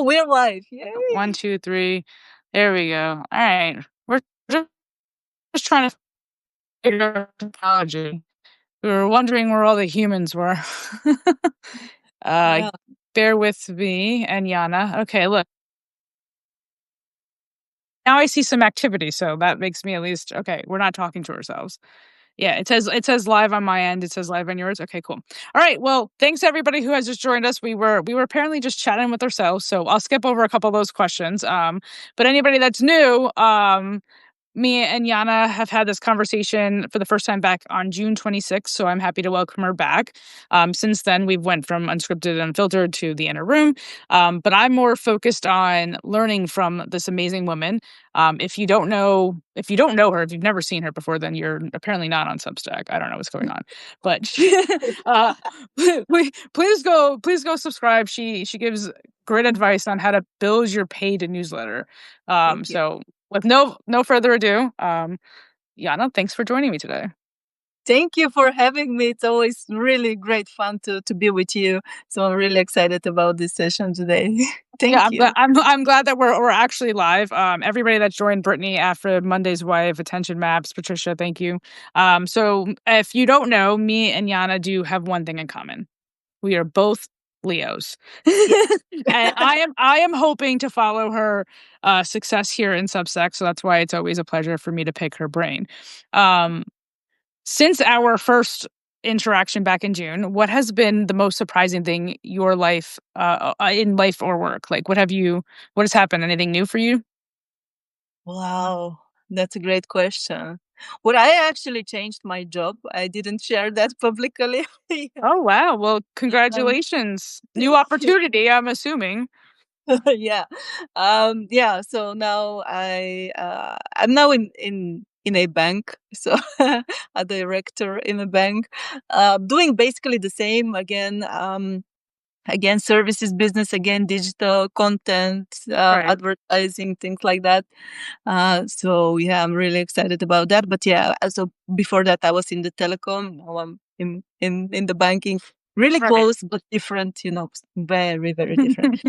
Oh, we're live. Yay. 1, 2, 3. There we go. All right. We're just trying to figure out technology. We were wondering where all the humans were. Yeah. Bear with me and Yana. Okay, look. Now I see some activity, so that makes me at least okay. We're not talking to ourselves. Yeah, it says live on my end. It says live on yours. Okay, cool. All right. Well, thanks everybody who has just joined us. We were apparently just chatting with ourselves, so I'll skip over a couple of those questions. But anybody that's new, me and Yana have had this conversation for the first time back on June 26th, so I'm happy to welcome her back. Since then, we've went from unscripted and unfiltered to the inner room, but I'm more focused on learning from this amazing woman. If you don't know her, if you've never seen her before, then you're apparently not on Substack. I don't know what's going on, but please go subscribe. She gives great advice on how to build your paid newsletter. Thank you. So with no further ado, Yana, thanks for joining me today. Thank you for having me. It's always really great fun to be with you. So I'm really excited about this session today. Thank you. I'm glad that we're actually live. Everybody that joined, Brittany, after Monday's wife, attention maps, Patricia, thank you. So if you don't know, me and Yana do have one thing in common. We are both Leos. And I am hoping to follow her success here in Substack, so that's why it's always a pleasure for me to pick her brain. Since our first interaction back in June, what has been the most surprising thing your life in life or work? Like what has happened? Anything new for you? Wow, that's a great question. Well, I actually changed my job. I didn't share that publicly. Oh wow. Well, congratulations. New opportunity, I'm assuming. Yeah. Yeah, so now I'm now in a bank, so a director in a bank, doing basically the same again services business, again digital content, Right. advertising, things like that. So yeah, I'm really excited about that. But yeah, so before that I was in the telecom. Now I'm in the banking. Really Right. close but different, very, very different.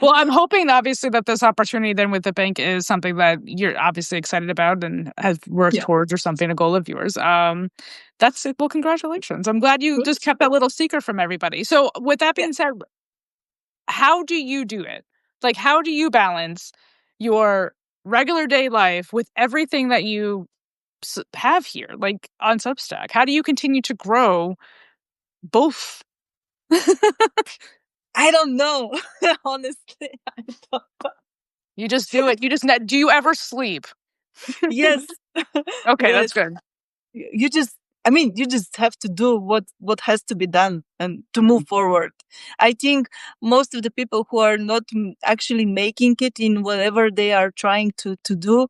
Well, I'm hoping obviously that this opportunity then with the bank is something that you're obviously excited about and have worked Yeah. towards or something, a goal of yours. That's it. Well, congratulations. I'm glad you just kept that little secret from everybody. So with that being said, how do you do it? Like, how do you balance your regular day life with everything that you have here, like on Substack? How do you continue to grow both? I don't know. Honestly, I don't. You just do it. Do you ever sleep? Yes. Okay, Yes. that's good. You just have to do what has to be done and to move forward. I think most of the people who are not actually making it in whatever they are trying to do,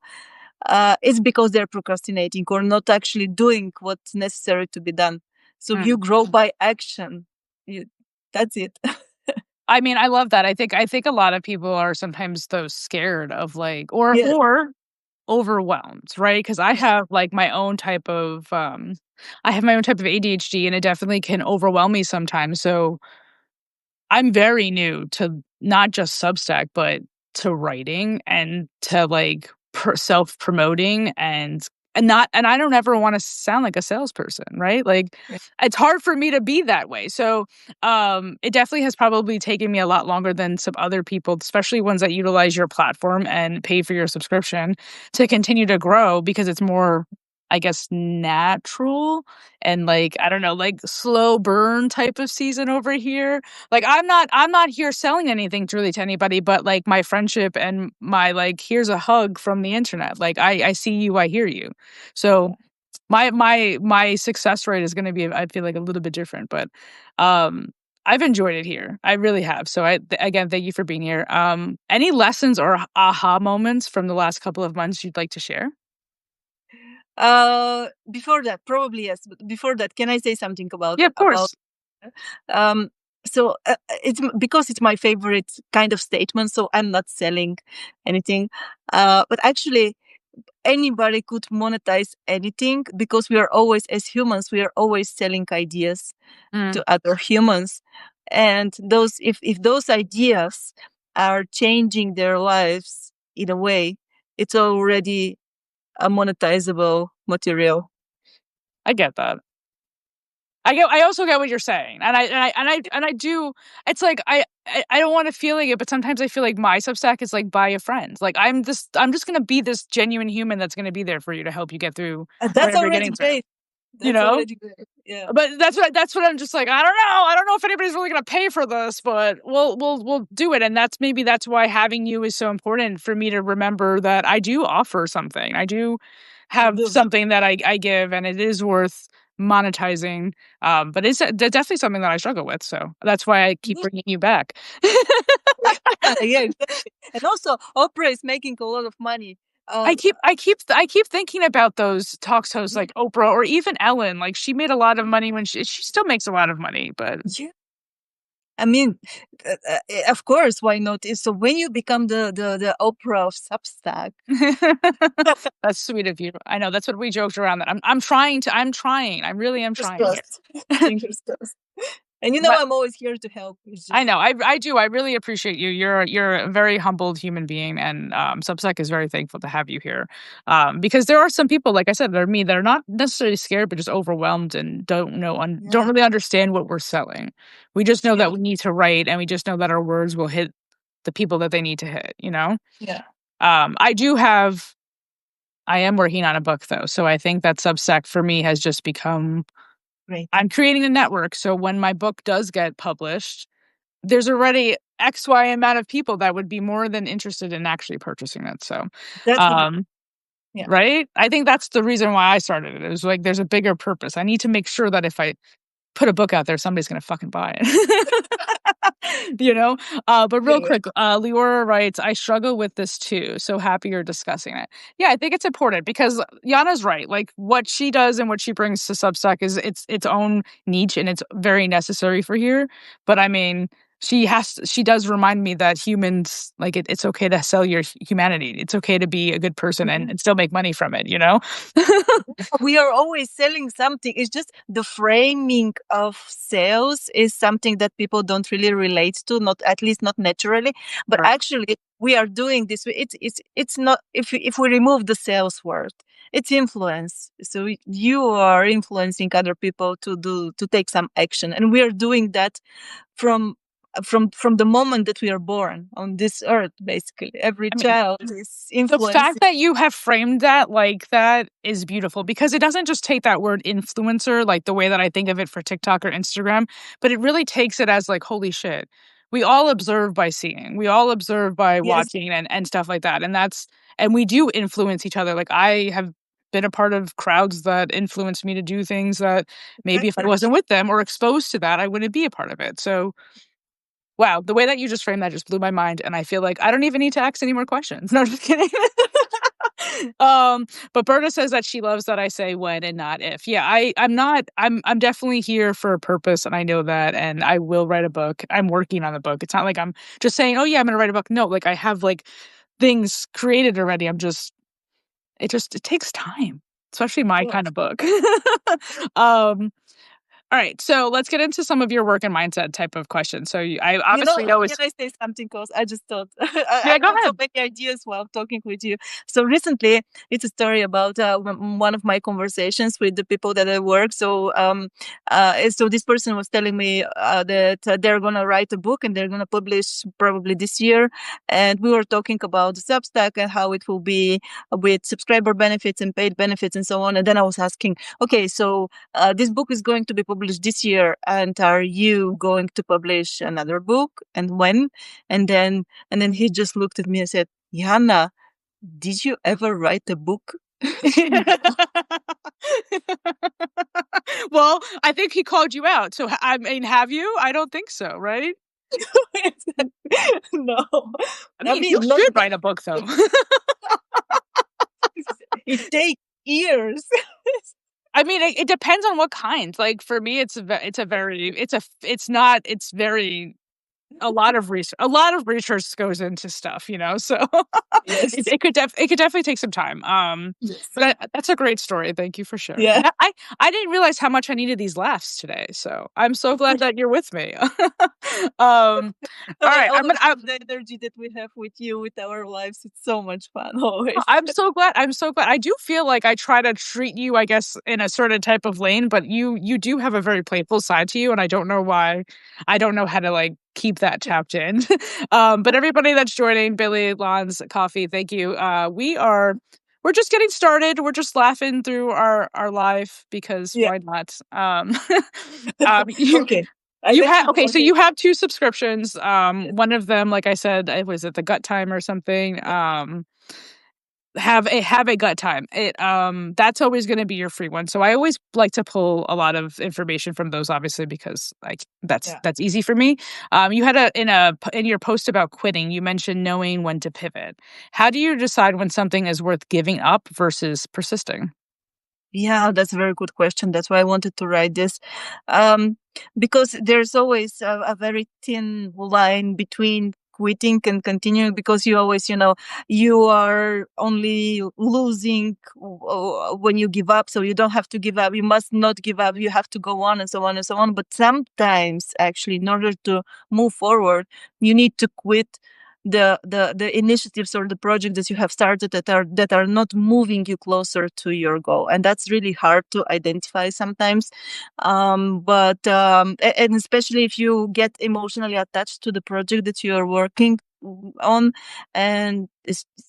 it's because they're procrastinating or not actually doing what's necessary to be done. So you grow by action. That's it. I mean, I love that. I think a lot of people are sometimes though scared of like or Yes. or overwhelmed, right? Because I have like my own type of ADHD and it definitely can overwhelm me sometimes. So I'm very new to not just Substack, but to writing and to like self-promoting and I don't ever want to sound like a salesperson, right? Like it's hard for me to be that way. So it definitely has probably taken me a lot longer than some other people, especially ones that utilize your platform and pay for your subscription to continue to grow because it's more, I guess, natural and like, I don't know, like slow burn type of season over here. Like I'm not here selling anything truly to anybody, but like my friendship and my like, here's a hug from the internet. Like I see you, I hear you. So my success rate is going to be, I feel like a little bit different, but I've enjoyed it here. I really have. So again, thank you for being here. Any lessons or aha moments from the last couple of months you'd like to share? Before that, probably yes. But before that, can I say something about? Yeah, of course. So it's because it's my favorite kind of statement. So I'm not selling anything, but actually, anybody could monetize anything because we are always, as humans, we are always selling ideas to other humans, and if those ideas are changing their lives in a way, it's already a monetizable material. I get that. I also get what you're saying, and I do. It's like I don't want to feel like it, but sometimes I feel like my Substack is like by a friend. Like I'm just gonna be this genuine human that's gonna be there for you to help you get through And that's whatever you're already getting through. great. You That's know, already great. Yeah. but that's what I'm just like. I don't know if anybody's really gonna pay for this, but we'll do it. And that's why having you is so important for me to remember that I do offer something. I do You have do. something that I give, and it is worth monetizing. But it's definitely something that I struggle with. So that's why I keep bringing you back. Yeah, exactly. And also, Oprah is making a lot of money. I keep thinking about those talk shows like Oprah or even Ellen. Like she made a lot of money when she still makes a lot of money, but Yeah. I mean, of course, why not? So when you become the Oprah of Substack, that's sweet of you. I know that's what we joked around that I'm trying. I really am fingers trying. crossed. Fingers crossed. And But I'm always here to help. It's I just know. I do. I really appreciate you. You're a very humbled human being, and Substack is very thankful to have you here. Because there are some people, like I said, that are me that are not necessarily scared, but just overwhelmed and don't yeah, really understand what we're selling. We just know yeah, that we need to write, and we just know that our words will hit the people that they need to hit. You know. yeah. I do have. I am working on a book though, so I think that Substack for me has just become. Great. I'm creating a network, so when my book does get published there's already X, Y amount of people that would be more than interested in actually purchasing it. So, That's the um, yeah. right? I think that's the reason why I started it. It was like there's a bigger purpose. I need to make sure that if I put a book out there, somebody's gonna fucking buy it. you know? But real Yeah. quick, Leora writes, I struggle with this too. So happy you're discussing it. Yeah, I think it's important because Yana's right. Like what she does and what she brings to Substack is its own niche and it's very necessary for here. But I mean, she does remind me that humans like it's okay to sell your humanity. It's okay to be a good person and still make money from it, you know? We are always selling something. It's just the framing of sales is something that people don't really relate to, not at least not naturally. But Right. actually, we are doing this. It's not if we remove the sales word, it's influence. So you are influencing other people to take some action, and we are doing that from from the moment that we are born on this earth. Basically, every I mean, child is the fact influencing. that you have framed that like that is beautiful because it doesn't just take that word influencer like the way that I think of it for TikTok or Instagram, but it really takes it as like, holy shit. We all observe by seeing. We all observe by Yes, watching and stuff like that. And we do influence each other. Like I have been a part of crowds that influenced me to do things that maybe if I exactly. wasn't with them or exposed to that, I wouldn't be a part of it. So wow, the way that you just framed that just blew my mind, and I feel like I don't even need to ask any more questions. No, just kidding. But Berta says that she loves that I say when and not if. Yeah, I'm not I'm definitely here for a purpose and I know that and I will write a book. I'm working on the book. It's not like I'm just saying, "Oh yeah, I'm going to write a book." No, like I have like things created already. It takes time, especially Of my course. kind of book. um all right, so let's get into some of your work and mindset type of questions. So I obviously know Can it's I say something, cause I just thought yeah, I go got so ahead. many ideas while talking with you. So recently, it's a story about one of my conversations with the people that I work. So this person was telling me that they're gonna write a book and they're gonna publish probably this year. And we were talking about Substack and how it will be with subscriber benefits and paid benefits and so on. And then I was asking, okay, so this book is going to be published this year, and are you going to publish another book, and when? And then he just looked at me and said, Yana, did you ever write a book? Well, I think he called you out. So I mean, have you? I don't think so, right? No, I I mean, you mean, not should that. write a book though. It takes years. I mean, it depends on what kind. Like for me, it's a ve- it's a very it's a it's not it's very a lot of research goes into stuff, so it, Yes. it could it could definitely take some time. Yes. But that's a great story. Thank you for sharing. Yeah. Yeah, I didn't realize how much I needed these laughs today, so I'm so glad that you're with me. All So I right, always love the energy that we have with you, with our lives. It's so much fun always. I'm so glad. I'm so glad. I do feel like I try to treat you, I guess, in a certain type of lane, but you do have a very playful side to you, and I don't know why. I don't know how to like keep that tapped in. But everybody that's joining, Billy, Lons, Coffee, thank you. We're just getting started. We're just laughing through our life because Yeah. why not? You Okay. I you let have you okay, go so ahead. you have two subscriptions. Yes. One of them, like I said, was it the Gut Time or something? Yeah. Have a gut time. That's always going to be your free one. So I always like to pull a lot of information from those, obviously, because like Yeah. that's easy for me. You had in your post about quitting, you mentioned knowing when to pivot. How do you decide when something is worth giving up versus persisting? Yeah, that's a very good question. That's why I wanted to write this. Um, because there's always a very thin line between quitting and continuing, because you always, you are only losing when you give up. So you don't have to give up. You must not give up. You have to go on and so on and so on. But sometimes, actually, in order to move forward, you need to quit the initiatives or the projects that you have started that are not moving you closer to your goal, and that's really hard to identify sometimes. But and especially if you get emotionally attached to the project that you are working on, and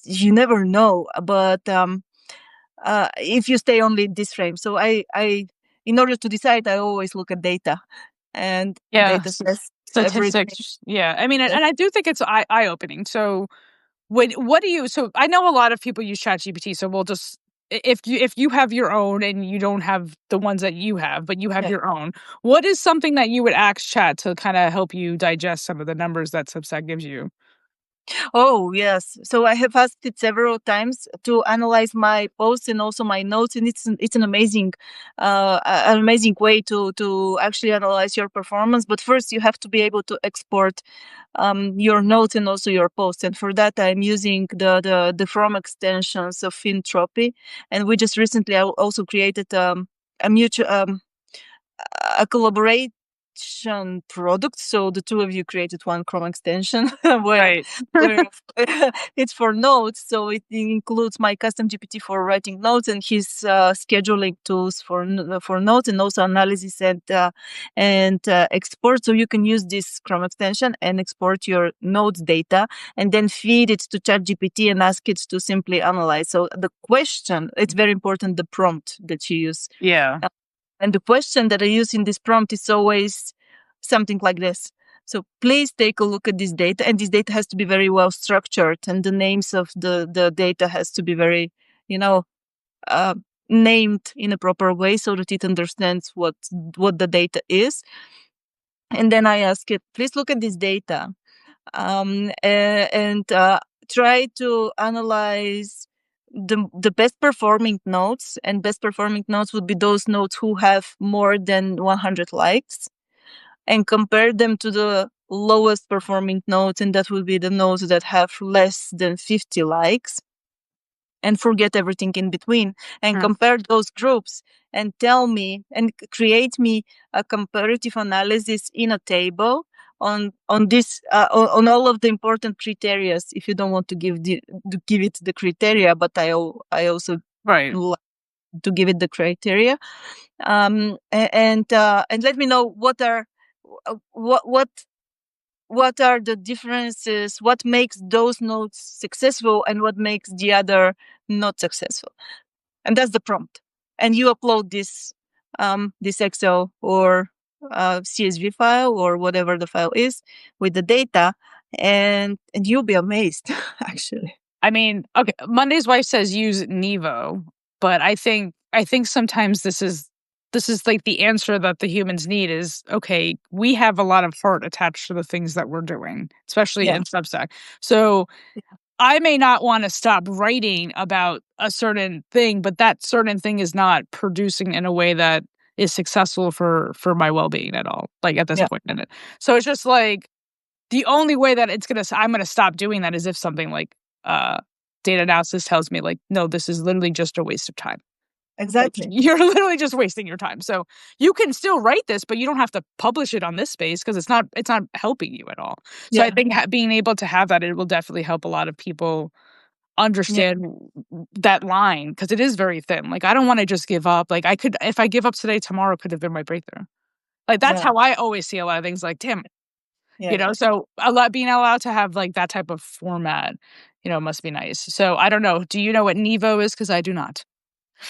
you never know. But if you stay only in this frame, so I in order to decide, I always look at data, and Yeah, data says everything. statistics. Yeah, I mean, and I do think it's eye opening. So what do you? So I know a lot of people use ChatGPT. So we'll just if you have your own and you don't have the ones that you have, but you have Yeah. your own, what is something that you would ask Chat to kind of help you digest some of the numbers that Substack gives you? Oh, yes. So I have asked it several times to analyze my posts and also my notes, and it's an amazing way to actually analyze your performance. But first, you have to be able to export your notes and also your posts, and for that, I'm using the From extensions of Fintropi, and we just recently also created a mutual a collaboration product. So the two of you created one Chrome extension where Right. where it's for notes. So it includes my custom GPT for writing notes and his scheduling tools for notes, and also analysis and export. So you can use this Chrome extension and export your notes data and then feed it to ChatGPT and ask it to simply analyze. So the question, it's very important, the prompt that you use. Yeah. And the question that I use in this prompt is always something like this. So please take a look at this data, and this data has to be very well structured, and the names of the data has to be very, you know, uh, named in a proper way so that it understands what the data is. And then I ask it, please look at this data, and try to analyze the best performing nodes, and best performing nodes would be those nodes who have more than 100 likes, and compare them to the lowest performing nodes, and that would be the nodes that have less than 50 likes, and forget everything in between, and Mm. compare those groups, and tell me and create me a comparative analysis in a table on this on all of the important criteria, if you don't want to give it the criteria, but I also Right. like to give it the criteria, and let me know uh, what what what are the differences, what makes those nodes successful and what makes the other not successful. And that's the prompt. And you upload this Excel or CSV file or whatever the file is with the data, and you'll be amazed, actually. I mean, okay, Monday's wife says use Nevo, but I think sometimes this is like the answer that the humans need is okay, we have a lot of heart attached to the things that we're doing, especially Yeah, in Substack. So I may not want to stop writing about a certain thing, but that certain thing is not producing in a way that is successful for my well-being at all, like at this yeah, point in it. So it's just like The only way that I'm gonna stop doing that is if something like data analysis tells me like, no, this is literally just a waste of time. Like Exactly. you're literally just wasting your time. So you can still write this, but you don't have to publish it on this space because it's not helping you at all. So I Yeah. think being able to have that, it will definitely help a lot of people Yeah. understand that line because it is very thin. Like I don't want to just give up. Like I could, if I give up today, tomorrow could have been my breakthrough. Like that's Yeah. how I always see a lot of things. Like damn, Yeah. so a lot being allowed to have like that type of format, must be nice. So I don't know. Do you know what Nevo is? Because I do not.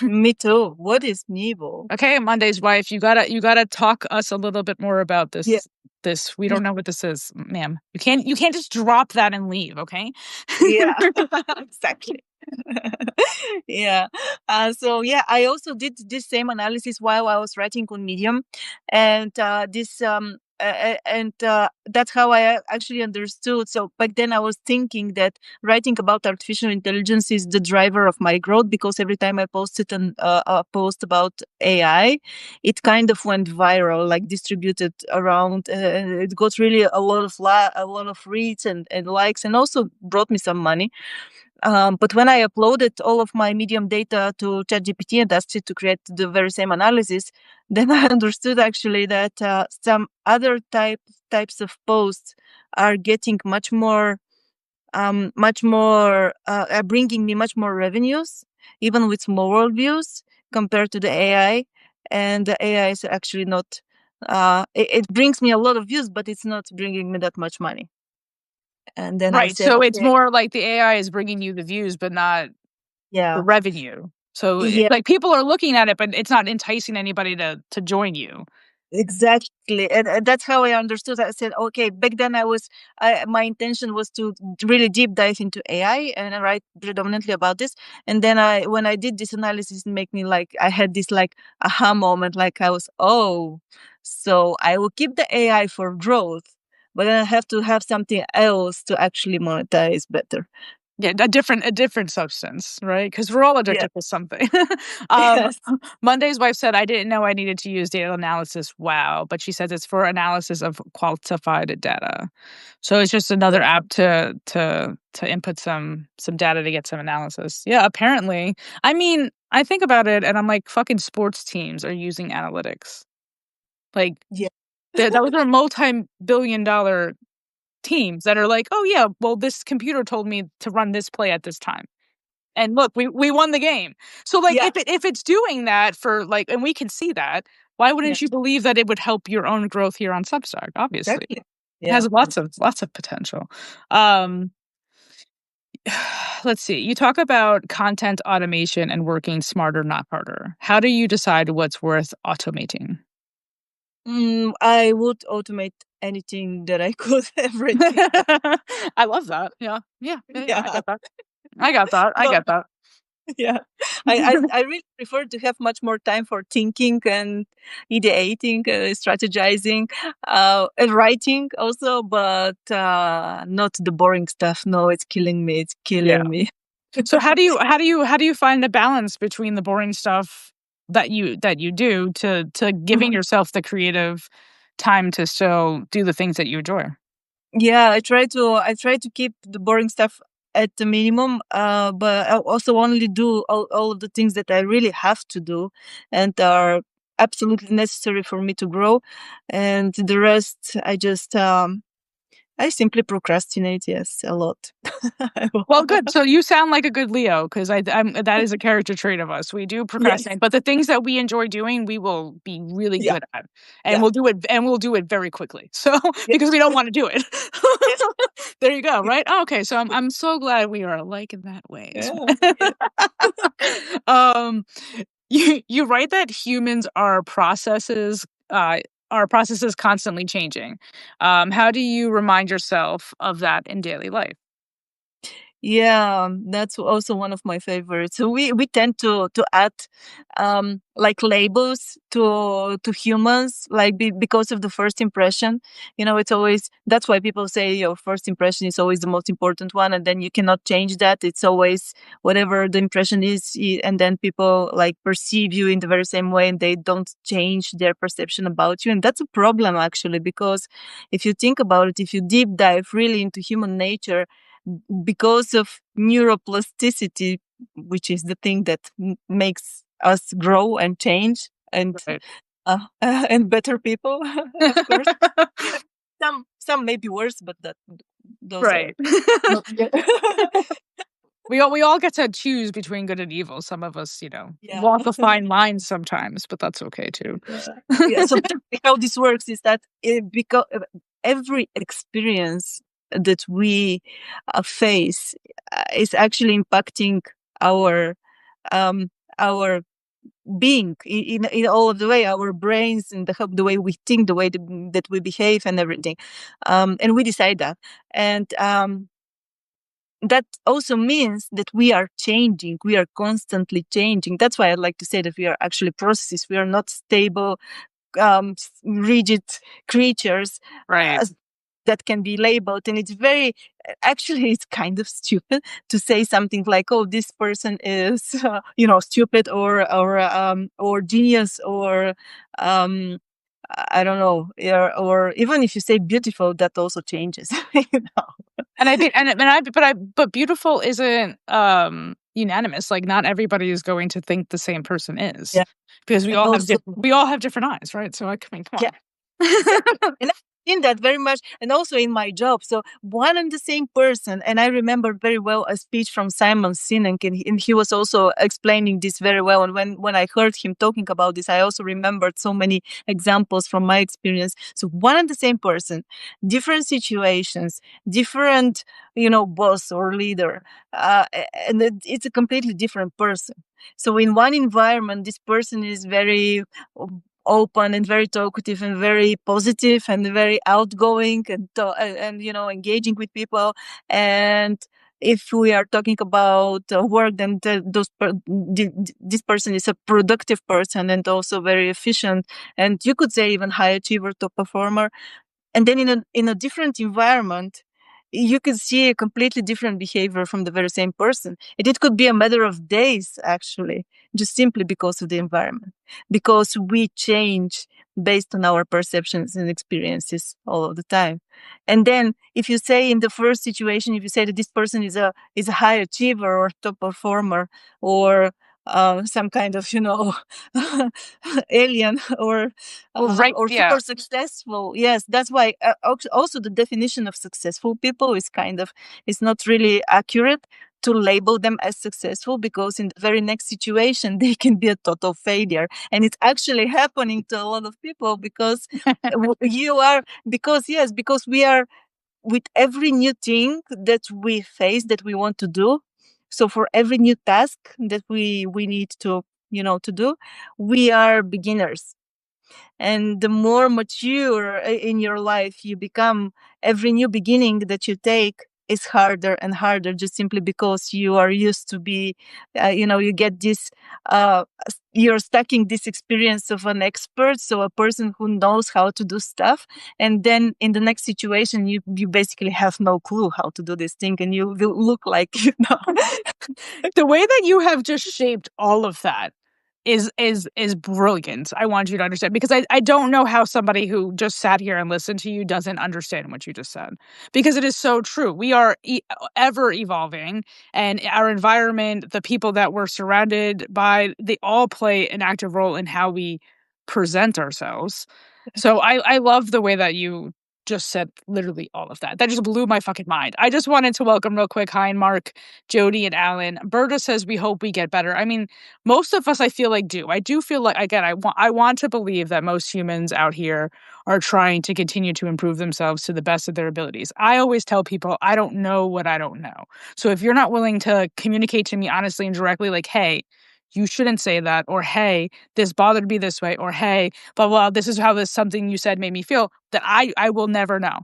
Me too. What is Nibo? Okay, Monday's wife, you gotta talk us a little bit more about Yeah. this. We don't know what this is, ma'am. You can't just drop that and leave, okay? Yeah. Exactly. Yeah. So yeah, I also did this same analysis while I was writing on Medium, and that's how I actually understood. So back then, I was thinking that writing about artificial intelligence is the driver of my growth because every time I posted a post about AI, it kind of went viral, like distributed around. It got really a lot of reads and likes, and also brought me some money. But when I uploaded all of my Medium data to ChatGPT and asked it to create the very same analysis, then I understood actually that some other types of posts are getting bringing me much more revenues, even with more views compared to the AI. And the AI is actually not. It brings me a lot of views, but it's not bringing me that much money. And then I Right, said, so it's okay, more like the AI is bringing you the views, but not the yeah. revenue. So it's Yeah. like people are looking at it, but it's not enticing anybody to join you. Exactly, and that's how I understood. I said, okay. Back then, my intention was to really deep dive into AI and I write predominantly about this. And then when I did this analysis, it made me like I had this like aha moment. Like I was, oh, so I will keep the AI for growth, but then I have to have something else to actually monetize better. Yeah, a different substance, right? Because we're all Yeah. addicted to something. um, Yes. Monday's wife said, "I didn't know I needed to use data analysis." Wow, but she says it's for analysis of quantified data. So it's just another Yeah. app to input some data to get some analysis. Yeah, apparently. I mean, I think about it, and I'm like, fucking sports teams are using analytics. Like Yeah. those are multi-billion-dollar teams that are like, "Oh, yeah, well, this computer told me to run this play at this time. And look, we won the game." So, like, Yeah. if it's doing that for, like and we can see that, why Yeah. wouldn't you believe that it would help your own growth here on Substack? Obviously. Exactly. It Yeah. has lots of potential. Um, let's see. You talk about content automation and working smarter, not harder. How do you decide what's worth automating? I would automate anything that I could, everything. I love that. Yeah. Yeah. Yeah, yeah. I Yeah. get that. I got that. I No, get that. yeah. I really prefer to have much more time for thinking and ideating, strategizing, and writing also, but not the boring stuff. No, it's killing me. It's Yeah. killing me. So how do you find the balance between the boring stuff that you do to giving Mhm. yourself the creative time to still do the things that you enjoy? Yeah, I try to keep the boring stuff at the minimum, but I also only do all of the things that I really have to do and are absolutely necessary for me to grow. And the rest, I simply procrastinate. Yes, a lot. Well, good. So you sound like a good Leo because that is a character trait of us. We do Yes. procrastinate, but the things that we enjoy doing, we will be really Yeah. good at, and Yeah. we'll do it very quickly. So Yeah. because we don't want to do it. Yes. There you go. Right? Oh, okay. So I'm so glad we are alike in that ways. Yeah. Yeah. um, you write that humans are processes constantly changing. How do you remind yourself of that in daily life? Yeah, that's also one of my favorites. So we tend to add like labels to humans, like because of the first impression. You know, it's always that's why people say your first impression is always the most important one, and then you cannot change that. It's always whatever the impression is, and then people like perceive you in the very same way, and they don't change their perception about you, and that's a problem actually, because if you think about it, if you deep dive really into human nature, because of neuroplasticity, which is the thing that makes us grow and change and Right. and better people, of course. Some may be worse, but that those are Right. not good. We all get to choose between good and evil. Some of us, Yeah. walk a fine line sometimes, but that's okay too. Yeah. Yeah. So basically how this works is that because every experience that we face is actually impacting our um, our being in all of the way, our brains and the way we think, the way that we behave and everything. And we decide that. And that also means that we are changing. We are constantly changing. That's why I like to say that we are actually processes. We are not stable, rigid creatures Right. that can be labeled. And it's very, actually, it's kind of stupid to say something like, "Oh, this person is, stupid or genius or." Um, I don't know, or even if you say beautiful, that also changes. you know? And I think, but beautiful isn't unanimous. Like, not everybody is going to think the same person is, Yeah, because and also, we all have different eyes, right? So I mean, come yeah, on. exactly. And I've seen that very much, and also in my job. So one and the same person, and I remember very well a speech from Simon Sinek, and he was also explaining this very well. And when I heard him talking about this, I also remembered so many examples from my experience. So one and the same person, different situations, different, boss or leader, and it's a completely different person. So in one environment, this person is very open and very talkative and very positive and very outgoing and engaging with people. And if we are talking about work, then this person is a productive person and also very efficient, and you could say even high achiever, top performer. And then in a different environment, you could see a completely different behavior from the very same person. It could be a matter of days, actually, just simply because of the environment, because we change based on our perceptions and experiences all of the time. And then if you say in the first situation, if you say that this person is a high achiever or top performer or some kind of alien or Well, right, or yeah. super successful. Yes, that's why also the definition of successful people is not really accurate to label them as successful, because in the very next situation they can be a total failure, and it's actually happening to a lot of people because you are because yes because we are with every new thing that we face that we want to do. So for every new task that we need to do, we are beginners. And the more mature in your life you become, every new beginning that you take is harder and harder, just simply because you are used to be, you get this, you're stacking this experience of an expert, so a person who knows how to do stuff. And then in the next situation, you basically have no clue how to do this thing, and you will look like, The way that you have just shaped all of that is brilliant. I want you to understand, because I don't know how somebody who just sat here and listened to you doesn't understand what you just said, because it is so true. We are ever evolving, and our environment, the people that we're surrounded by, they all play an active role in how we present ourselves. So I love the way that you just said literally all of that. That just blew my fucking mind. I just wanted to welcome real quick, hi, Mark, Jody, and Alan. Berta says we hope we get better. I mean, most of us, I feel like, do. I do feel like, again, I want to believe that most humans out here are trying to continue to improve themselves to the best of their abilities. I always tell people I don't know what I don't know. So if you're not willing to communicate to me honestly and directly, like, hey, you shouldn't say that, or hey, this bothered me this way, or hey, blah blah, this is how this something you said made me feel, that I will never know.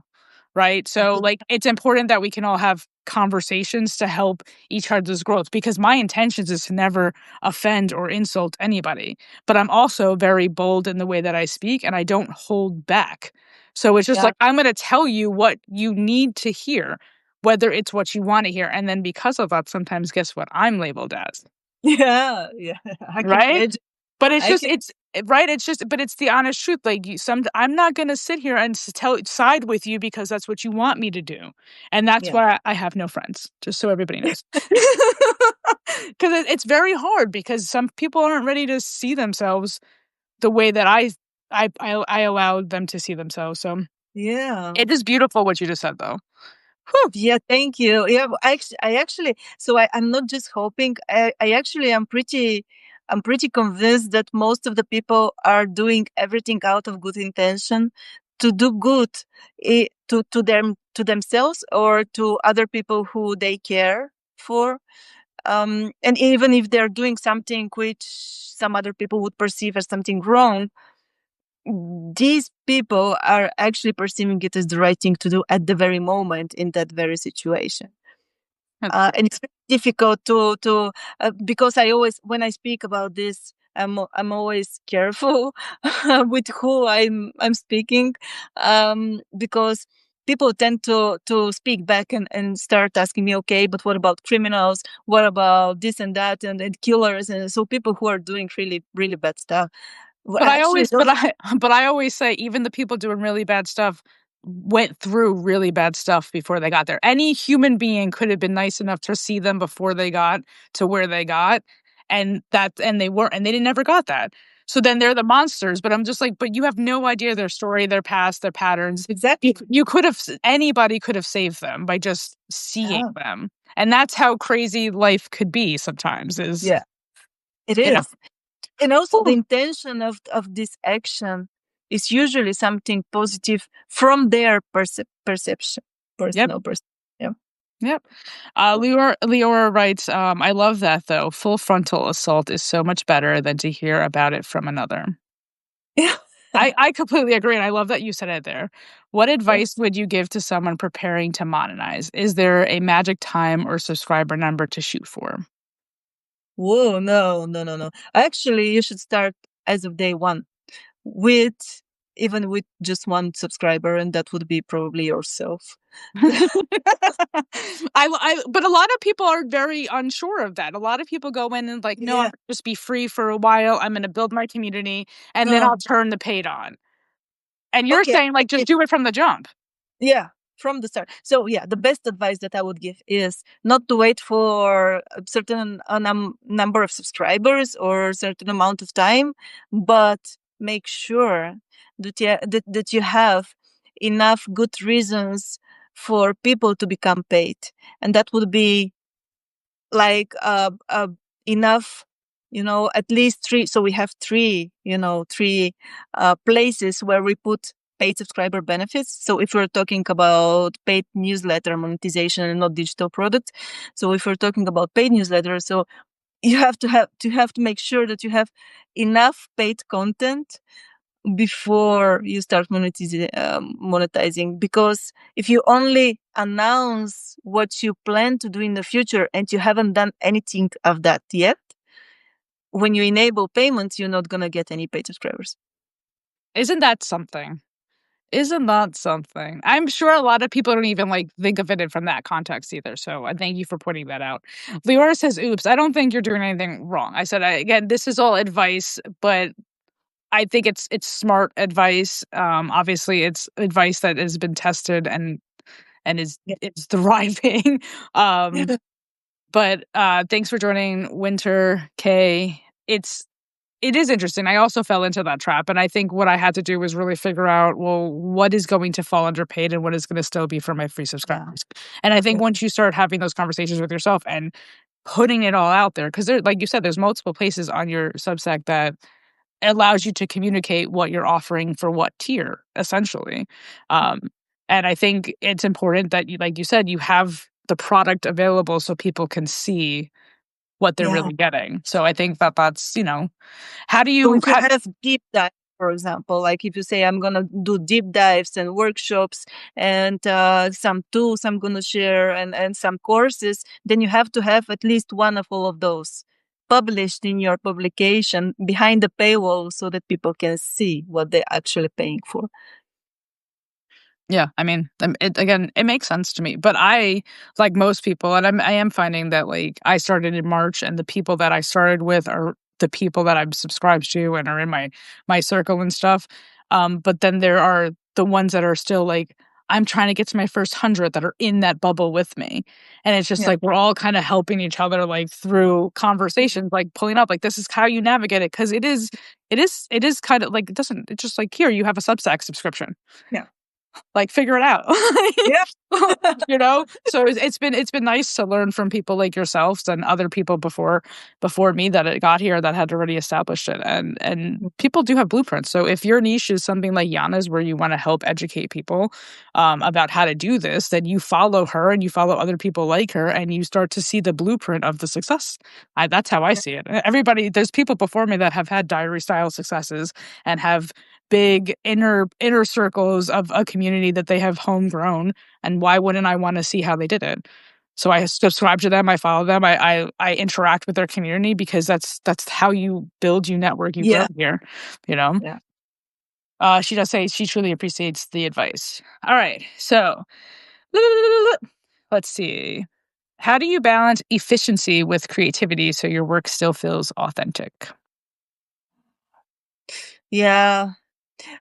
Right? So like, it's important that we can all have conversations to help each other's growth, because my intentions is to never offend or insult anybody. But I'm also very bold in the way that I speak, and I don't hold back. So it's just Yeah. like, I'm going to tell you what you need to hear, whether it's what you want to hear. And then because of that, sometimes guess what I'm labeled as? Yeah. Yeah. I can Right? imagine. But it's I just can. it's right, it's just but it's the honest truth, like, I'm not gonna sit here and side with you because that's what you want me to do, and that's Yeah. why I have no friends, just so everybody knows. 'Cause it's very hard because some people aren't ready to see themselves the way that I allowed them to see themselves, so Yeah. it is beautiful what you just said, though. Whew. Yeah, thank you. Yeah, I actually, so I'm not just hoping. I actually I'm pretty convinced that most of the people are doing everything out of good intention to do good, to themselves or to other people who they care for. And even if they're doing something which some other people would perceive as something wrong, these people are actually perceiving it as the right thing to do at the very moment in that very situation. That's true. And it's very difficult to because I always, when I speak about this, I'm always careful with who I'm speaking, because people tend to speak back and start asking me, okay, but what about criminals? What about this and that and killers? And so people who are doing really really bad stuff. Well, But I actually, always but I but I always say even the people doing really bad stuff went through really bad stuff before they got there. Any human being could have been nice enough to see them before they got to where they got, and they weren't, and they never got that. So then they're the monsters, but I'm just like, but you have no idea their story, their past, their patterns. exactly. You could have anybody could have saved them by just seeing Yeah, them. And that's how crazy life could be sometimes is, yeah, it you know. is. And also the Whew. intention of this action is usually something positive from their perception, Yep. personal perception. Yeah. Yep. Leora writes, I love that though. Full frontal assault is so much better than to hear about it from another. Yeah. I completely agree. And I love that you said it there. What Yeah. advice would you give to someone preparing to monetize? Is there a magic time or subscriber number to shoot for? Whoa, no, no, no, no. Actually, you should start as of day one with, even with just one subscriber, and that would be probably yourself. But a lot of people are very unsure of that. A lot of people go in and like, no, I'm Yeah. gonna just be free for a while. I'm going to build my community and then I'll No. turn the paid on. And you're Okay. saying like, just do it from the jump. Yeah, from the start. So yeah, the best advice that I would give is not to wait for a certain number of subscribers or a certain amount of time, but make sure that you have enough good reasons for people to become paid, and that would be like enough, at least three. So we have three, three places where we put paid subscriber benefits. So if we're talking about paid newsletter monetization and not digital products, so if we're talking about paid newsletter, so you have to make sure that you have enough paid content before you start monetizing, because if you only announce what you plan to do in the future and you haven't done anything of that yet, when you enable payments, you're not going to get any paid subscribers. Isn't that something? Isn't that something? I'm sure a lot of people don't even like think of it from that context either. So I thank you for pointing that out. Leora says, oops, I don't think you're doing anything wrong. I said, again, this is all advice, but I think it's smart advice. Obviously it's advice that has been tested and is Yeah. it's thriving. um, but thanks for joining, Winter K. It is interesting. I also fell into that trap. And I think what I had to do was really figure out, well, what is going to fall under paid and what is going to still be for my free Yeah. subscribers. And I think Yeah. once you start having those conversations with yourself and putting it all out there, because there, like you said, there's multiple places on your Substack that allows you to communicate what you're offering for what tier, essentially. Um, and I think it's important that you, like you said, you have the product available so people can see what they're Yeah. really getting. So I think that that's, how do So you if you have deep dive. for example. Like if you say, I'm going to do deep dives and workshops and some tools I'm going to share and some courses, then you have to have at least one of all of those published in your publication behind the paywall so that people can see what they're actually paying for. Yeah, I mean, it makes sense to me. But I, like most people, and I am finding that like I started in March, and the people that I started with are the people that I'm subscribed to and are in my circle and stuff. But then there are the ones that are still like I'm trying to get to my first 100 that are in that bubble with me, and it's just Yeah. like we're all kind of helping each other like through conversations, like pulling up like this is how you navigate it because it is kind of like it's just like here you have a Substack subscription. Yeah. Like, figure it out. Yeah. So it's been nice to learn from people like yourselves and other people before me that it got here that had already established it. And people do have blueprints. So if your niche is something like Yana's, where you want to help educate people about how to do this, then you follow her and you follow other people like her, and you start to see the blueprint of the success. That's how I see it. There's people before me that have had diary style successes and have big inner circles of a community that they have homegrown, and why wouldn't I want to see how they did it? So I subscribe to them, I follow them, I interact with their community because that's how you build, you network, you grow Yeah. here, Yeah. She does say she truly appreciates the advice. All right, so let's see, how do you balance efficiency with creativity so your work still feels authentic? Yeah.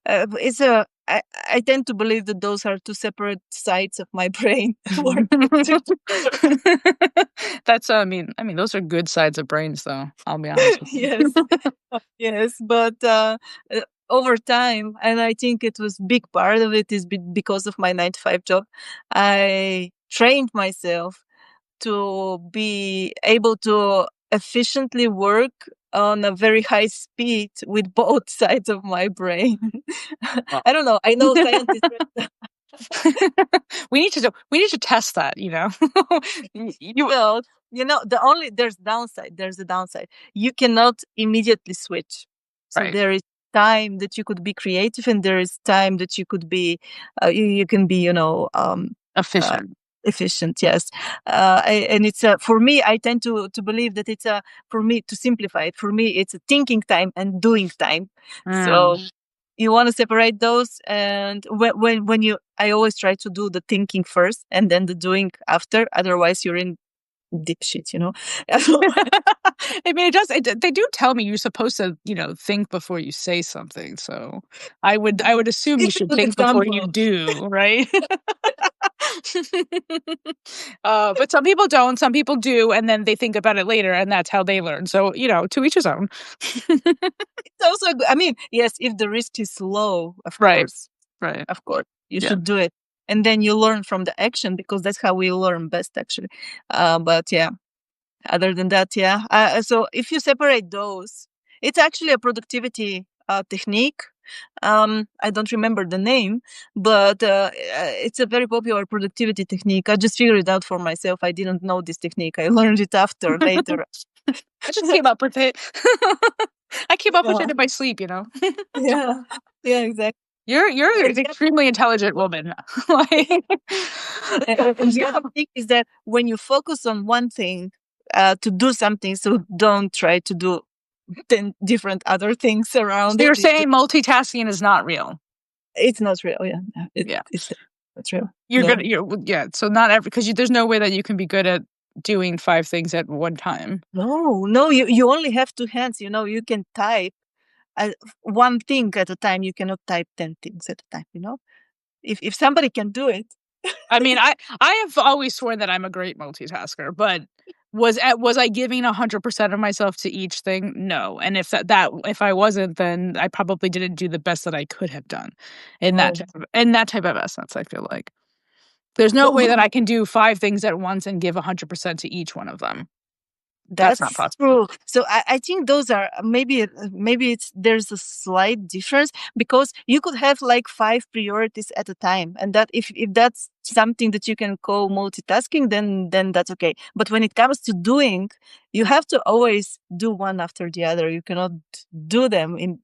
I tend to believe that those are two separate sides of my brain working together. That's I mean those are good sides of brains though, I'll be honest with you. Yes. Yes, but over time, and I think it was big part of it is because of my 9 to 5 job, I trained myself to be able to efficiently work on a very high speed with both sides of my brain. Well, I don't know. I know scientists. we need to test that, You Well, there's downside. There's a downside. You cannot immediately switch. So right, there is time that you could be creative, and there is time that you could be, you can be, uh, efficient. efficient. Yes, and it's for me. I tend to believe that it's a for me to simplify it. For me, it's a thinking time and doing time. So Mm. you want to separate those, and when you I always try to do the thinking first and then the doing after, otherwise you're in deep shit. I mean, they do tell me you're supposed to, think before you say something. So I would assume you It's a should good think before you example. do, right? But some people don't, some people do, and then they think about it later, and that's how they learn. So, to each his own. It's also I mean, yes, if the risk is low, Right, right. of course you Yeah. should do it, and then you learn from the action, because that's how we learn best, actually. But yeah, other than that, yeah. So if you separate those, it's actually a productivity technique. I don't remember the name, but it's a very popular productivity technique. I just figured it out for myself. I didn't know this technique. I learned it after later. I just came up with it. I came up with Yeah, it in my sleep. yeah, yeah, exactly. You're And an extremely intelligent woman. Like and the other thing is that when you focus on one thing to do something, so don't try to do 10 different other things So around it. you're saying multitasking is not real. It's not real. Yeah, Yeah. it's not real. You're No, good. Yeah. So not every because there's no way that you can be good at doing 5 things at one time. no. You only have 2 hands. You can type uh, one thing at a time. You cannot type 10 things at a time. If somebody can do it. I mean, I have always sworn that I'm a great multitasker, but was I giving 100% of myself to each thing? No. And if I wasn't, then I probably didn't do the best that I could have done Oh, in that type of essence. I feel like there's no way that I can do 5 things at once and give 100% to each one of them. That's not that's possible. true. So I think those are maybe it's there's a slight difference, because you could have like 5 priorities at a time, and that if that's something that you can call multitasking, then that's okay. But when it comes to doing, you have to always do one after the other. You cannot do them in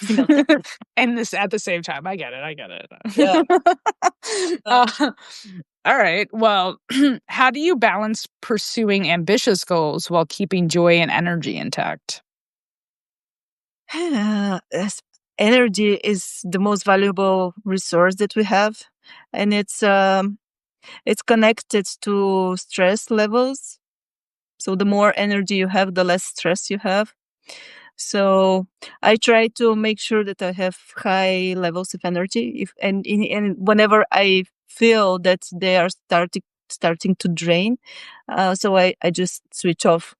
simultaneously. And this at the same time. I get it. Yeah. Uh, Uh, all right. Well, how do you balance pursuing ambitious goals while keeping joy and energy intact? yes, energy is the most valuable resource that we have, and it's connected to stress levels. So the more energy you have, the less stress you have. So I try to make sure that I have high levels of energy. If and whenever I feel that they are starting to drain, so I just switch off.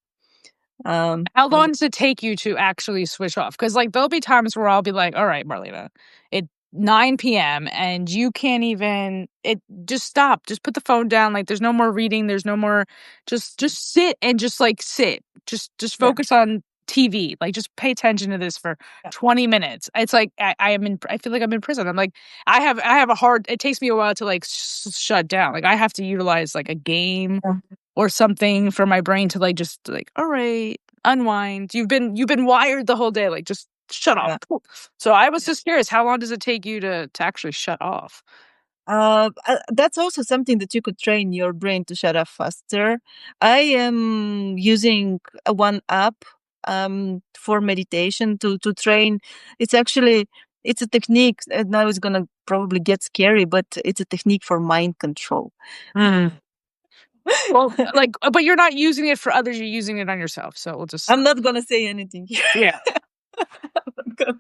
How From long does it take you to actually switch off? Because like there'll be times where I'll be like, "All right, Marlena, it's 9 p.m. and you can't even it just stop. Just put the phone down. Like there's no more reading. There's no more just sit and just like sit. Just yeah, focus on TV. Like just pay attention to this for yeah, 20 minutes. It's like I feel like I'm in prison. I'm like I have a hard it takes me a while to like shut down. Like I have to utilize like a game yeah, or something for my brain to like just like, all right, unwind. You've been wired the whole day, like just shut off. yeah. Cool. So I was just curious, how long does it take you to actually shut off? That's also something that you could train your brain to shut off faster. I am using one app for meditation to train. It's actually it's a technique, and now it's gonna probably get scary, but it's a technique for mind control. Mm. Well, like, but you're not using it for others, you're using it on yourself. So we'll just I'm not gonna say anything here. yeah. I'm not gonna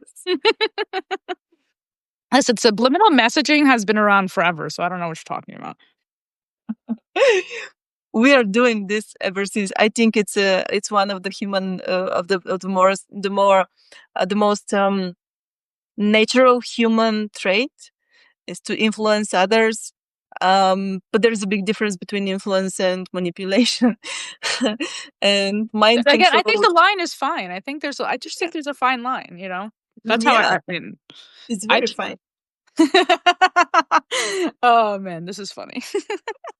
Listen, subliminal messaging has been around forever, so I don't know what you're talking about. say. We are doing this ever since. I think it's one of the human of the most natural human trait is to influence others. But there's a big difference between influence and manipulation and mind Again, I think control. the line is fine. I just think there's a fine line, you know? That's how Yeah, I mean. it's I very fine. Oh man, this is funny.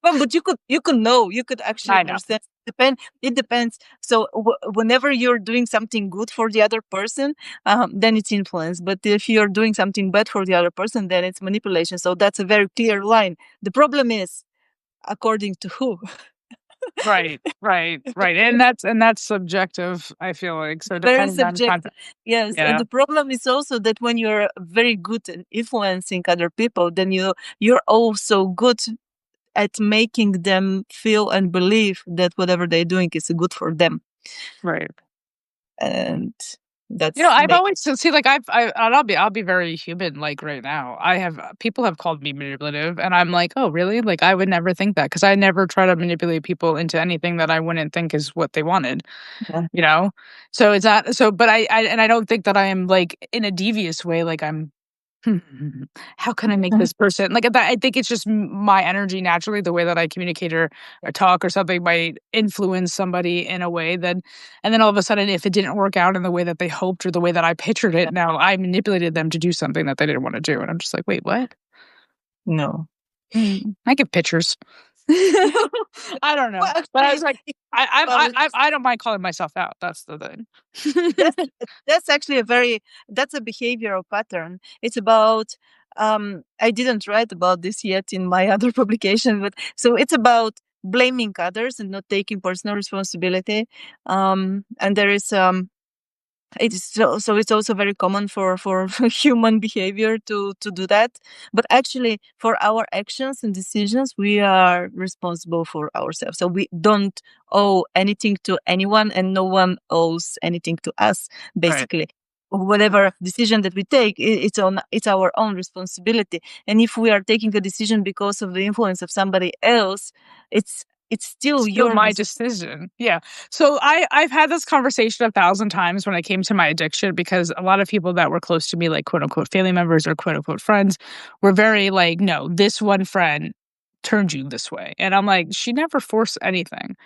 But you could actually I know. understand. It depends. So whenever you're doing something good for the other person, then it's influence. But if you're doing something bad for the other person, then it's manipulation. So that's a very clear line. The problem is according to who. Right. And that's subjective, I feel like. So Very depending on subjective. context. Yes, and Yeah, the problem is also that when you're very good at influencing other people, then you're also good at making them feel and believe that whatever they're doing is good for them, right. and that's I've make always see like and I'll be very human like right now. I have people have called me manipulative and I'm like, "Oh, really?" Like I would never think that cuz I never try to manipulate people into anything that I wouldn't think is what they wanted, yeah. you know? So it's not so but I don't think that I am like in a devious way like I'm how can I make this person like that? I think it's just my energy naturally, the way that I communicate or talk or something might influence somebody in a way that, and then all of a sudden, if it didn't work out in the way that they hoped or the way that I pictured it, now I manipulated them to do something that they didn't want to do, and I'm just like, wait, what? No. I give pictures. I don't know, Well, but I was actually, like, if I about I it, I I don't mind calling myself out. That's the thing. that's that's actually that's a behavioral pattern. It's about I didn't write about this yet in my other publication, but so it's about blaming others and not taking personal responsibility. And there is it is so it's also very common for human behavior to do that. But actually, for our actions and decisions, we are responsible for ourselves. So we don't owe anything to anyone, and no one owes anything to us. Right. Basically, whatever decision that we take, it's our own responsibility. And if we are taking a decision because of the influence of somebody else, it's still Still your my decision. Yeah. So I've had this conversation 1,000 times when I came to my addiction because a lot of people that were close to me, like quote unquote family members or quote unquote friends, were very like, no, this one friend turned you this way. And I'm like, she never forced anything.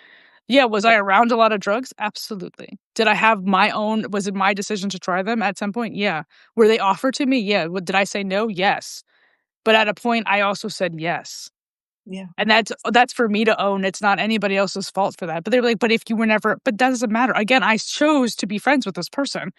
Yeah, was I around a lot of drugs? Absolutely. Did I have my own was it my decision to try them at some point? Yeah. Were they offered to me? Yeah. Did I say no? Yes. But at a point I also said yes. yeah. And that's for me to own. It's not anybody else's fault for that. But they're like, "But if you were never," but that doesn't matter. Again, I chose to be friends with this person.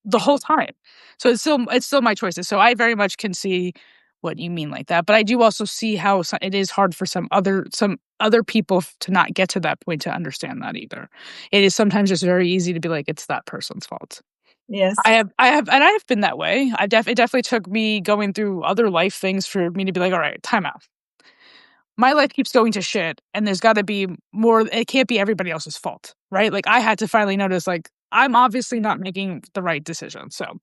the whole time. So it's still my choices. So I very much can see what you mean like that, but I do also see how it is hard for some other people to not get to that point to understand that either. It is sometimes just very easy to be like it's that person's fault. Yes. And I have been that way. It definitely took me going through other life things for me to be like, all right, time out. My life keeps going to shit, and there's got to be more. It can't be everybody else's fault, right? Like I had to finally notice, like I'm obviously not making the right decision. So,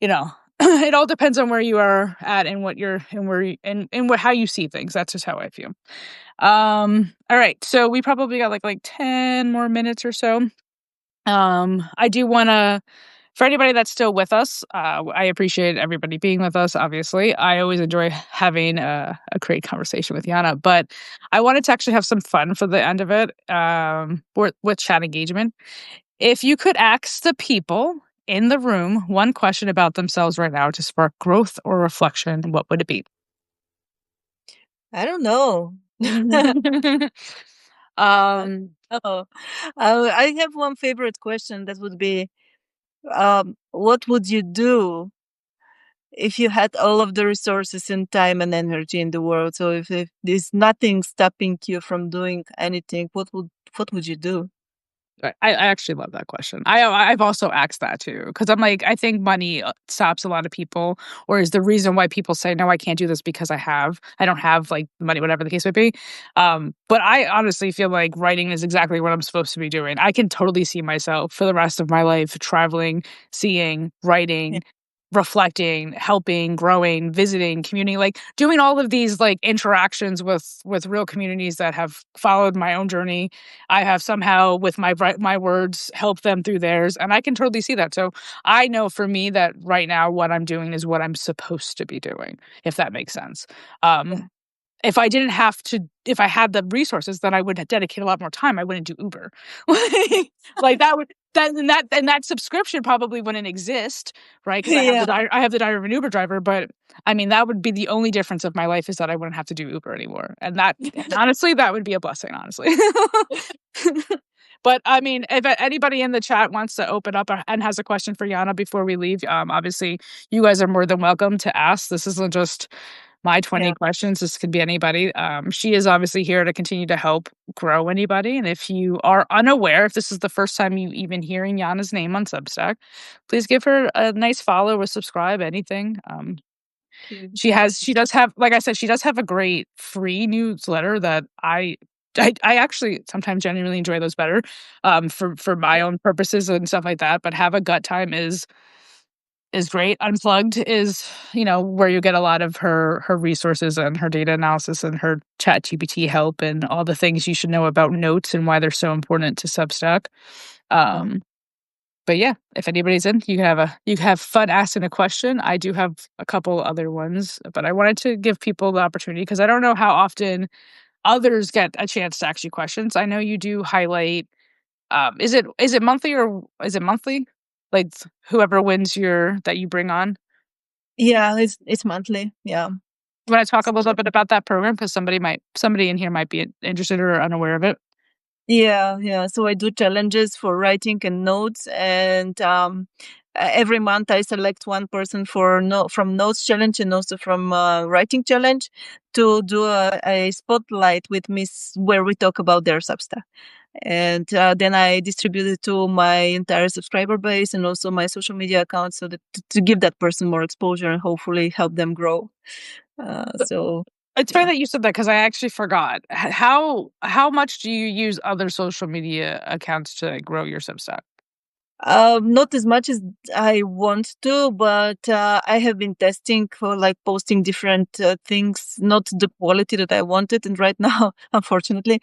you know, it all depends on where you are at and what you're and where you, and what how you see things. That's just how I feel. All right, so we probably got like 10 more minutes or so. I do want to for anybody that's still with us, I appreciate everybody being with us, obviously. I always enjoy having a great conversation with Yana, but I wanted to actually have some fun for the end of it with chat engagement. If you could ask the people in the room one question about themselves right now to spark growth or reflection, what would it be? I don't know. um, Oh, I have one favorite question that would be, what would you do if you had all of the resources and time and energy in the world? So if there's nothing stopping you from doing anything, what would you do? I actually love that question. I've also asked that too because I'm like I think money stops a lot of people, or is the reason why people say no, I can't do this because I don't have like money, whatever the case may be. But I honestly feel like writing is exactly what I'm supposed to be doing. I can totally see myself for the rest of my life traveling, seeing, Yeah. writing, reflecting, helping, growing, visiting, community, like doing all of these like interactions with real communities that have followed my own journey. I have somehow with my words helped them through theirs, and I can totally see that. So I know for me that right now what I'm doing is what I'm supposed to be doing, if that makes sense. Yeah. If I didn't have to, if I had the resources, then I would dedicate a lot more time. I wouldn't do Uber. Like that would that subscription probably wouldn't exist, right? Because Yeah. I have the diary of an Uber driver, but I mean that would be the only difference of my life is that I wouldn't have to do Uber anymore, and that honestly that would be a blessing, honestly. But I mean, if anybody in the chat wants to open up and has a question for Yana before we leave, obviously you guys are more than welcome to ask. This isn't just my 20 Yeah. questions. This could be anybody. She is obviously here to continue to help grow anybody. And if you are unaware, if this is the first time you even hearing Yana's name on Substack, please give her a nice follow or subscribe, anything. Okay. She does have, like I said, she does have a great free newsletter that I actually sometimes genuinely enjoy those better, for my own purposes and stuff like that. But Have a Gut Time is great. Unplugged is, where you get a lot of her resources and her data analysis and her chat GPT help and all the things you should know about notes and why they're so important to Substack. Yeah. Um, but yeah, if anybody's in, you can have fun asking a question. I do have a couple other ones, but I wanted to give people the opportunity because I don't know how often others get a chance to ask you questions. I know you do highlight. Is it monthly or is it monthly? Like whoever wins your that you bring on. Yeah, it's monthly. Yeah. You want to talk a little bit about that program because somebody in here might be interested or unaware of it. Yeah, yeah. So I do challenges for writing and notes, and every month I select one person for from notes challenge and also from writing challenge to do a spotlight with me where we talk about their Substack, and then I distribute it to my entire subscriber base and also my social media accounts, so that to give that person more exposure and hopefully help them grow. So It's funny yeah. that you said that because I actually forgot. How much do you use other social media accounts to grow your Substack? Not as much as I want to, but I have been testing for like posting different things, not the quality that I wanted. And right now, unfortunately,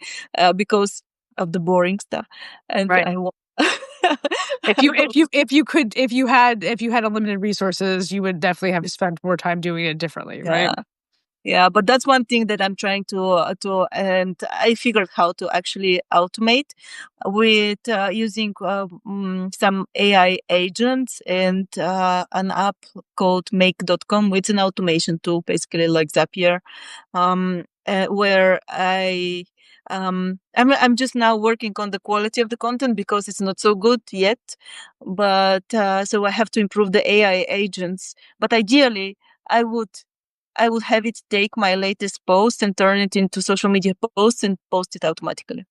because of the boring stuff, and Right. I want. If you had unlimited resources, you would definitely have spent more time doing it differently, right? Yeah. Yeah, but that's one thing that I'm trying and I figured how to actually automate with using some AI agents and an app called make.com. It's an automation tool, basically like Zapier, where I'm just now working on the quality of the content because it's not so good yet, but so I have to improve the AI agents. But ideally, I would I would have it take my latest post and turn it into social media posts and post it automatically.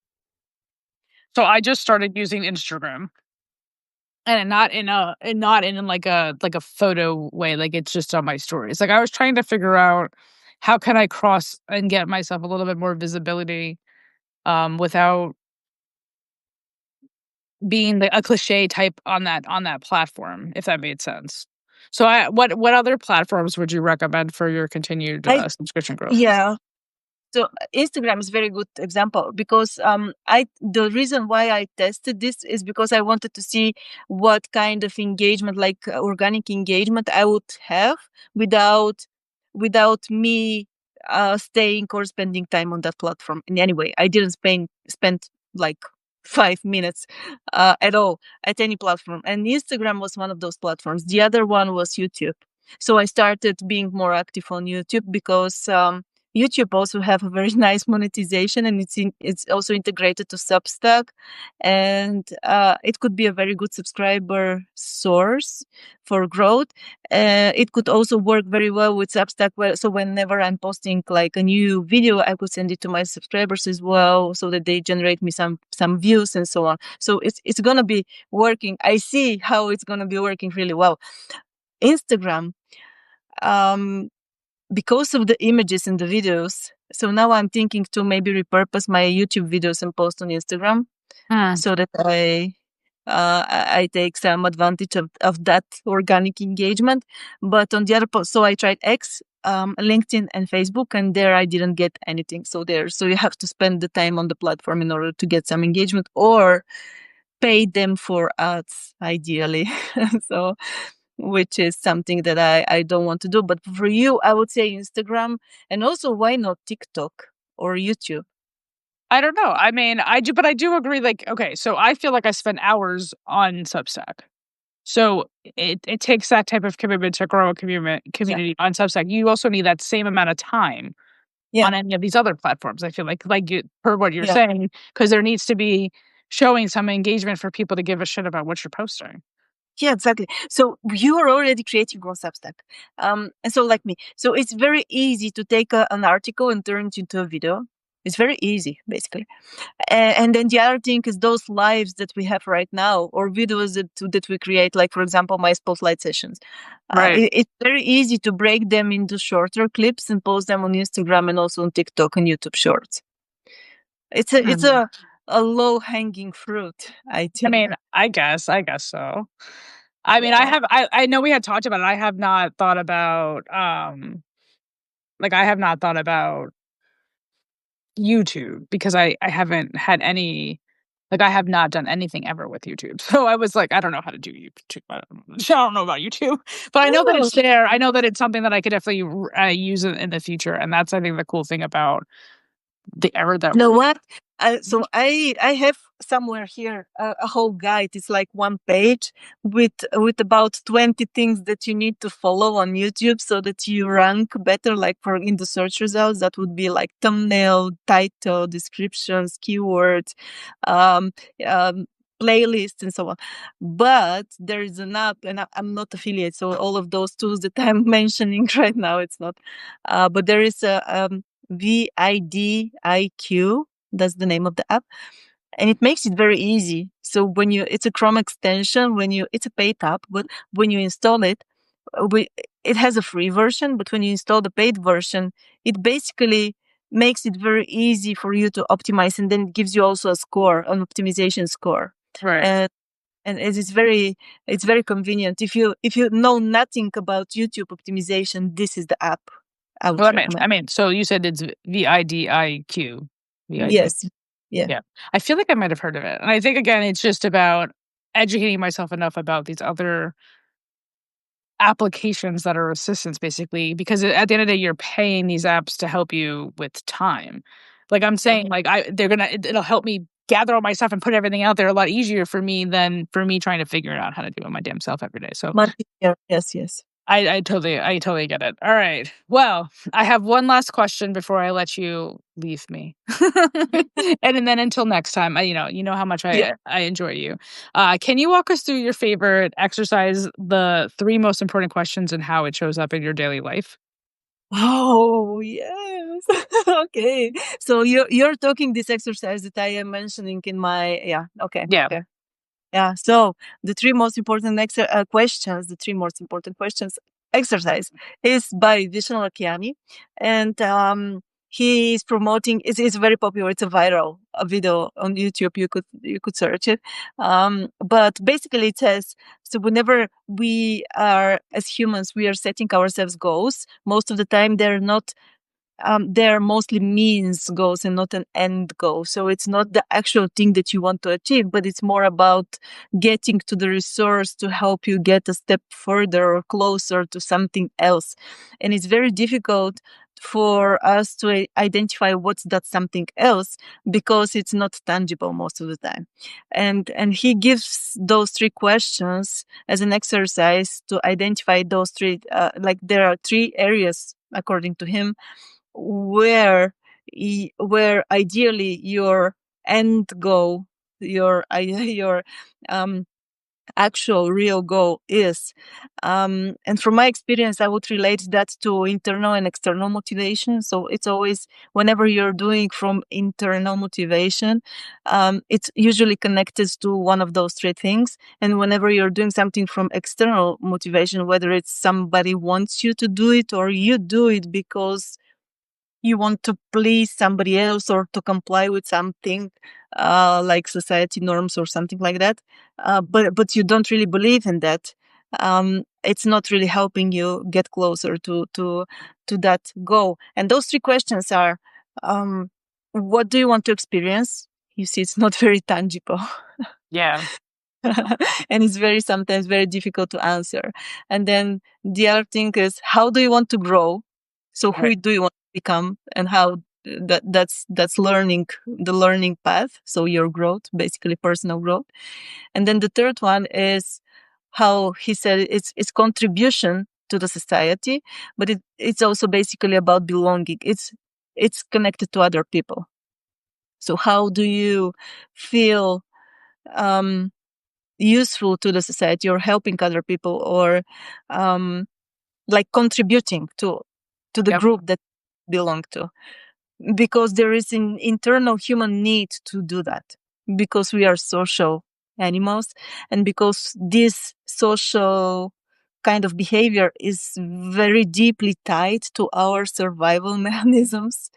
So I just started using Instagram. And not in like a photo way, like it's just on my stories. Like I was trying to figure out how can I cross and get myself a little bit more visibility without being a cliche type on that platform, if that made sense. So what other platforms would you recommend for your continued I subscription growth? Yeah. So Instagram is very good example because I the reason why I tested this is because I wanted to see what kind of engagement, like organic engagement, I would have without me staying or spending time on that platform in any way. I didn't spend like 5 minutes at all at any platform, and Instagram was one of those platforms. The other one was YouTube. So I started being more active on YouTube because YouTube also have a very nice monetization, and it's also integrated to Substack, and it could be a very good subscriber source for growth. It could also work very well with Substack. So whenever I'm posting like a new video, I could send it to my subscribers as well, so that they generate me some views and so on. So it's gonna be working. I see how it's gonna be working really well. Instagram. Um, because of the images in the videos. So now I'm thinking to maybe repurpose my YouTube videos and post on Instagram Hmm. so that I take some advantage of that organic engagement. But on the other so I tried X, LinkedIn and Facebook, and there I didn't get anything. So you have to spend the time on the platform in order to get some engagement or pay them for ads, ideally. So which is something that I don't want to do. But for you, I would say Instagram, and also why not TikTok or YouTube? I don't know. I mean, I do agree. Like, okay, so I feel like I spend hours on Substack. So it takes that type of commitment to grow a Yeah, community on Substack. You also need that same amount of time yeah, on any of these other platforms. I feel like you, per what you're yeah, saying, because there needs to be showing some engagement for people to give a shit about what you're posting. yeah, exactly. So you are already creating on Substack, and so like me, so it's very easy to take an article and turn it into a video. It's very easy, basically. And then the other thing is those lives that we have right now, or videos that we create, like for example, my spotlight sessions. Right. It's very easy to break them into shorter clips and post them on Instagram and also on TikTok and YouTube Shorts. It's Hmm. a low hanging fruit, I I think. mean, I guess so. I mean, Yeah, I know we had talked about it. I have not thought about I have not thought about YouTube because I haven't had any I have not done anything ever with YouTube. So I was like, I don't know how to do YouTube. I don't know about YouTube, but I know that oh, it's there. I know that it's something that I could definitely use in the future, and that's I think the cool thing about the era that you know what? So I have somewhere here a whole guide. It's like one page with about 20 things that you need to follow on YouTube so that you rank better. Like for in the search results, that would be like thumbnail, title, descriptions, keywords, um, um, playlist, and so on. But there is an app, and I'm not affiliate, so all of those tools that I'm mentioning right now, it's not. But there is a VIDIQ. That's the name of the app, and it makes it very easy. So it's a Chrome extension. It's a paid app, but when you install it, it has a free version. But when you install the paid version, it basically makes it very easy for you to optimize, and then it gives you also a score, an optimization score. right. And it's very convenient. If you know nothing about YouTube optimization, this is the app I would Well, recommend. I mean, so you said it's VIDIQ, VID. Yes. Yeah. Yeah, I feel like I might have heard of it, and I think again, it's just about educating myself enough about these other applications that are assistants basically because at the end of the day you're paying these apps to help you with time. Like I'm saying it'll help me gather all my stuff and put everything out there a lot easier for me than for me trying to figure it out how to do it my damn self every day. So Much easier. Yes, yes. I totally get it. All right. Well, I have one last question before I let you leave me. And then until next time, you know how much Yeah. I enjoy you. Can you walk us through your favorite exercise, the 3 most important questions, and how it shows up in your daily life? Oh, yes. Okay. So you're talking this exercise that I am mentioning in my, yeah, okay. Yeah. Okay. Yeah. So the three most important questions, the three most important questions exercise is by Vishnu Lakiani, and he is promoting. It's very popular. It's a viral video on YouTube. You could search it. But basically, it says so. Whenever we are as humans, we are setting ourselves goals. Most of the time, they're mostly means goals and not an end goal. So it's not the actual thing that you want to achieve, but it's more about getting to the resource to help you get a step further or closer to something else. And it's very difficult for us to identify what's that something else because it's not tangible most of the time. And he gives those three questions as an exercise to identify those three, like there are three areas according to him where where ideally your end goal, your your um actual real goal is. And from my experience, I would relate that to internal and external motivation. So it's always whenever you're doing from internal motivation, it's usually connected to one of those three things. And whenever you're doing something from external motivation, whether it's somebody wants you to do it or you do it because you want to please somebody else or to comply with something like society norms or something like that, but you don't really believe in that. It's not really helping you get closer to that goal. And those three questions are, what do you want to experience? You see, it's not very tangible. Yeah. And it's very sometimes very difficult to answer. And then the other thing is, how do you want to grow? So Right. who do you want to become, and how that's learning, the learning path. So your growth, basically personal growth. And then the third one is how he said it's contribution to the society, but it's also basically about belonging. It's connected to other people. So how do you feel um useful to the society or helping other people or um, like contributing to the Yep. group that belong to, because there is an internal human need to do that, because we are social animals, and because this social kind of behavior is very deeply tied to our survival mechanisms.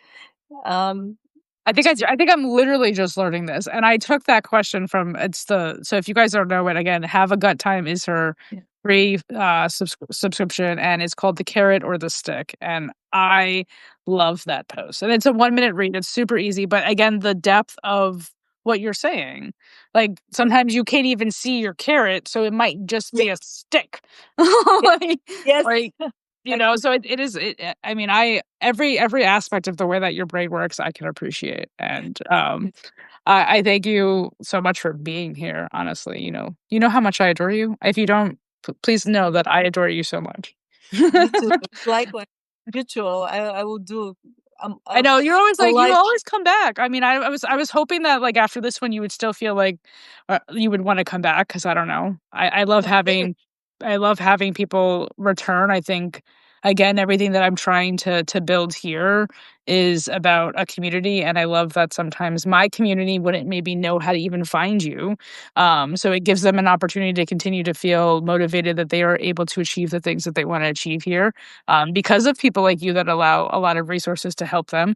um, I think I'm literally just learning this, and I took that question from so if you guys don't know it, again, Have a Gut Time is her yeah. free, subscription, and it's called The Carrot or the Stick, and I love that post, and it's a one-minute read, it's super easy, but again, the depth of what you're saying, like, sometimes you can't even see your carrot, so it might just Yeah. be a stick. Yeah. Like Yes. like, so it is I mean, every aspect of the way that your brain works, I can appreciate, and, I thank you so much for being here, honestly, you know how much I adore you? If you don't, please know that I adore you so much. Me too. Likewise, mutual. I will do. I know, you're always I like you like. always come back. I mean, I was hoping that, like, after this one, you would still feel like, you would wanna come back because I don't know. I love having people return. I think, again, everything that I'm trying to build here is about a community, and I love that sometimes my community wouldn't maybe know how to even find you. So it gives them an opportunity to continue to feel motivated that they are able to achieve the things that they wanna achieve here, because of people like you that allow a lot of resources to help them.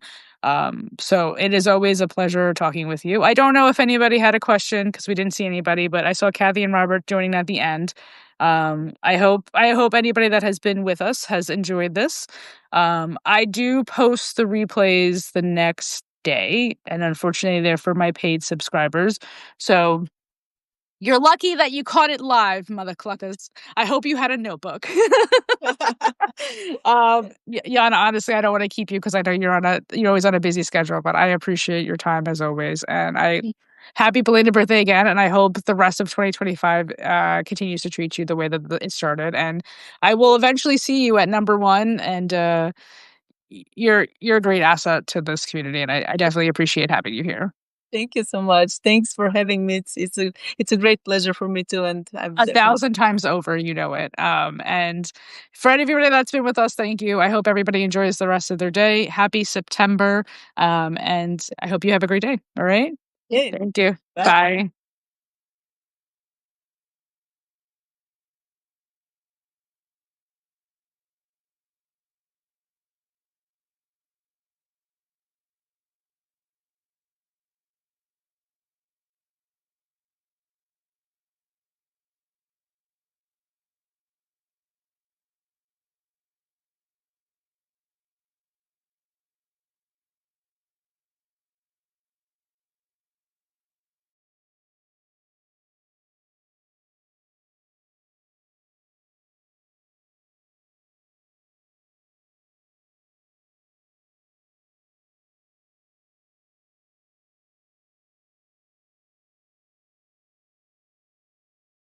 So it is always a pleasure talking with you. I don't know if anybody had a question because we didn't see anybody, but I saw Kathy and Robert joining at the end. I hope anybody that has been with us has enjoyed this. I do post the replays the next day, and unfortunately, they're for my paid subscribers. So you're lucky that you caught it live, mother cluckers. I hope you had a notebook. Yana, honestly, I don't want to keep you because I know you're always on a busy schedule, but I appreciate your time as always, and happy belated birthday again, and I hope the rest of 2025 continues to treat you the way that it started. And I will eventually see you at number one. And you're a great asset to this community, and I definitely appreciate having you here. Thank you so much. Thanks for having me. It's a great pleasure for me too, and I'm A definitely thousand times over, you know it. And for everybody that's been with us, thank you. I hope everybody enjoys the rest of their day. Happy September. And I hope you have a great day. All right. yeah. Thank you. Bye. Bye.